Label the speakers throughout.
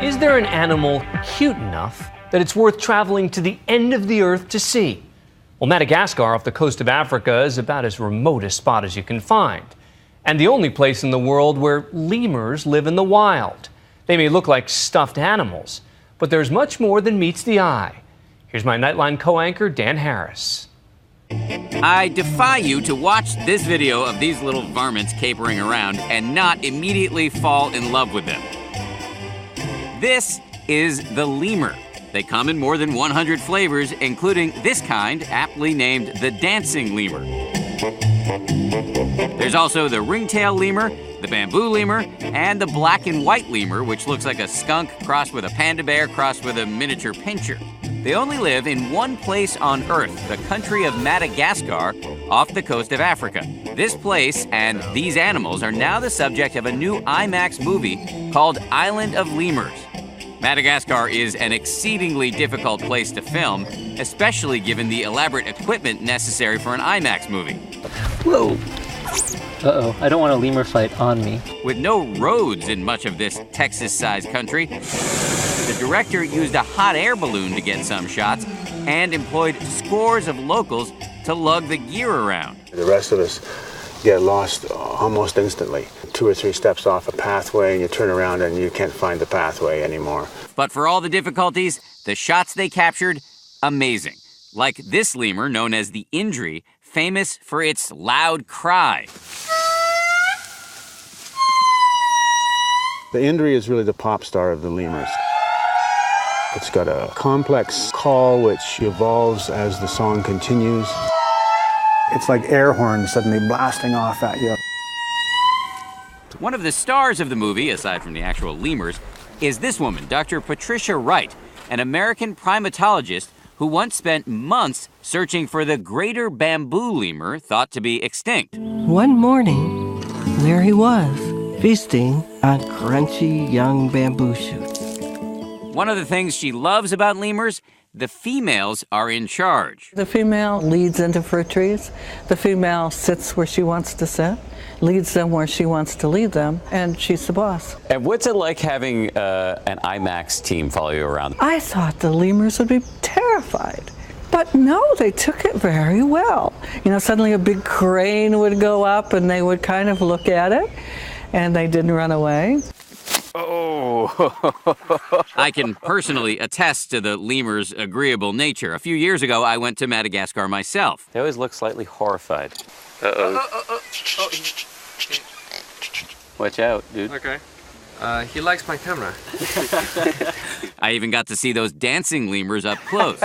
Speaker 1: Is there an animal cute enough that it's worth traveling to the end of the earth to see? Well, Madagascar off the coast of Africa is about as remote a spot as you can find, and the only place in the world where lemurs live in the wild. They may look like stuffed animals, but there's much more than meets the eye. Here's my Nightline co-anchor, Dan Harris.
Speaker 2: I defy you to watch this video of these little varmints capering around and not immediately fall in love with them. This is the lemur. They come in more than 100 flavors, including this kind, aptly named the dancing lemur. There's also the ringtail lemur, the bamboo lemur, and the black and white lemur, which looks like a skunk crossed with a panda bear crossed with a miniature pincher. They only live in one place on Earth, the country of Madagascar, off the coast of Africa. This place and these animals are now the subject of a new IMAX movie called Island of Lemurs. Madagascar is an exceedingly difficult place to film, especially given the elaborate equipment necessary for an IMAX movie.
Speaker 3: Whoa! Uh-oh, I don't want a lemur fight on me.
Speaker 2: With no roads in much of this Texas-sized country, the director used a hot air balloon to get some shots and employed scores of locals to lug the gear around.
Speaker 4: The rest of us get lost almost instantly. 2 or 3 steps off a pathway and you turn around and you can't find the pathway anymore.
Speaker 2: But for all the difficulties, the shots they captured, amazing. Like this lemur known as the Indri, famous for its loud cry.
Speaker 4: The Indri is really the pop star of the lemurs. It's got a complex call which evolves as the song continues. It's like air horns suddenly blasting off at you.
Speaker 2: One of the stars of the movie, aside from the actual lemurs, is this woman, Dr. Patricia Wright, an American primatologist who once spent months searching for the greater bamboo lemur thought to be extinct.
Speaker 5: One morning, there he was, feasting on crunchy young bamboo shoots.
Speaker 2: One of the things she loves about lemurs, the females are in charge.
Speaker 6: The female leads into fruit trees. The female sits where she wants to sit, leads them where she wants to lead them, and she's the boss.
Speaker 7: And what's it like having an IMAX team follow you around?
Speaker 6: I thought the lemurs would be terrified. But no, they took it very well. You know, suddenly a big crane would go up and they would kind of look at it, and they didn't run away.
Speaker 2: Oh. I can personally attest to the lemur's agreeable nature. A few years ago, I went to Madagascar myself.
Speaker 7: They always look slightly horrified. Watch out, dude.
Speaker 8: Okay. He likes my camera.
Speaker 2: I even got to see those dancing lemurs up close.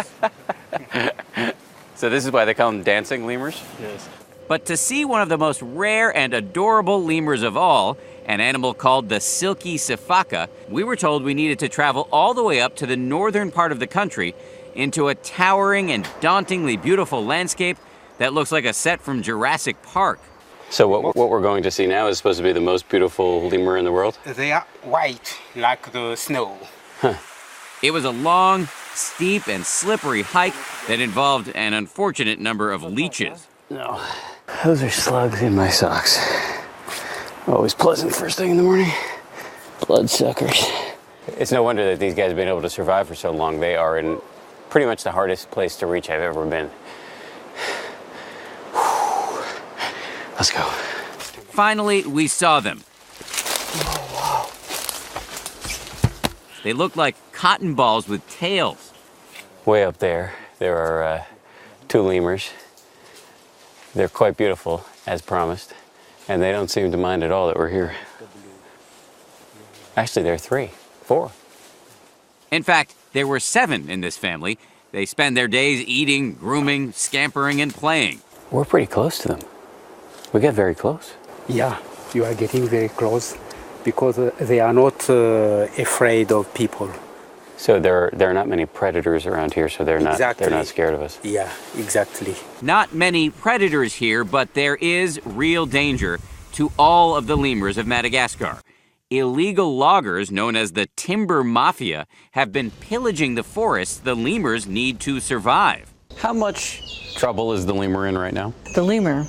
Speaker 7: So this is why they call them dancing lemurs?
Speaker 8: Yes.
Speaker 2: But to see one of the most rare and adorable lemurs of all, an animal called the silky sifaka, we were told we needed to travel all the way up to the northern part of the country into a towering and dauntingly beautiful landscape that looks like a set from Jurassic Park.
Speaker 7: So what we're going to see now is supposed to be the most beautiful lemur in the world?
Speaker 9: They are white, like the snow.
Speaker 7: Huh.
Speaker 2: It was a long, steep, and slippery hike that involved an unfortunate number of leeches.
Speaker 7: No, those are slugs in my socks. Always pleasant first thing in the morning. Bloodsuckers. It's no wonder that these guys have been able to survive for so long. They are in pretty much the hardest place to reach I've ever been. Let's go.
Speaker 2: Finally, we saw them. They looked like cotton balls with tails.
Speaker 7: Way up there are 2 lemurs. They're quite beautiful, as promised, and they don't seem to mind at all that we're here. Actually, there are 4.
Speaker 2: In fact, there were 7 in this family. They spend their days eating, grooming, scampering, and playing.
Speaker 7: We're pretty close to them. We get very close.
Speaker 9: Yeah, you are getting very close because they are not afraid of people.
Speaker 7: So there are not many predators around here, so they're not scared of us.
Speaker 9: Yeah, exactly.
Speaker 2: Not many predators here, but there is real danger to all of the lemurs of Madagascar. Illegal loggers, known as the timber mafia, have been pillaging the forests the lemurs need to survive.
Speaker 7: How much trouble is the lemur in right now?
Speaker 6: The lemur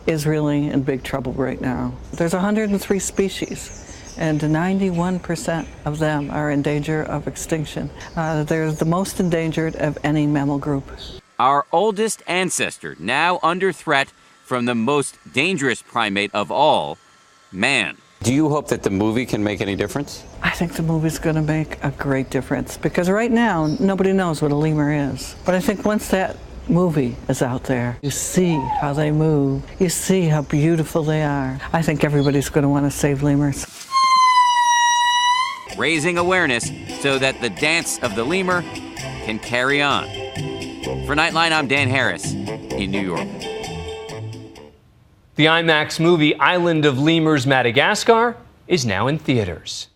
Speaker 6: is really in big trouble right now. There's 103 species, and 91% of them are in danger of extinction. They're the most endangered of any mammal group.
Speaker 2: Our oldest ancestor, now under threat from the most dangerous primate of all, man.
Speaker 7: Do you hope that the movie can make any difference?
Speaker 6: I think the movie's going to make a great difference because right now nobody knows what a lemur is. But I think once that movie is out there, you see how they move, you see how beautiful they are. I think everybody's going to want to save lemurs.
Speaker 2: Raising awareness so that the dance of the lemur can carry on. For Nightline, I'm Dan Harris in New York.
Speaker 1: The IMAX movie Island of Lemurs, Madagascar is now in theaters.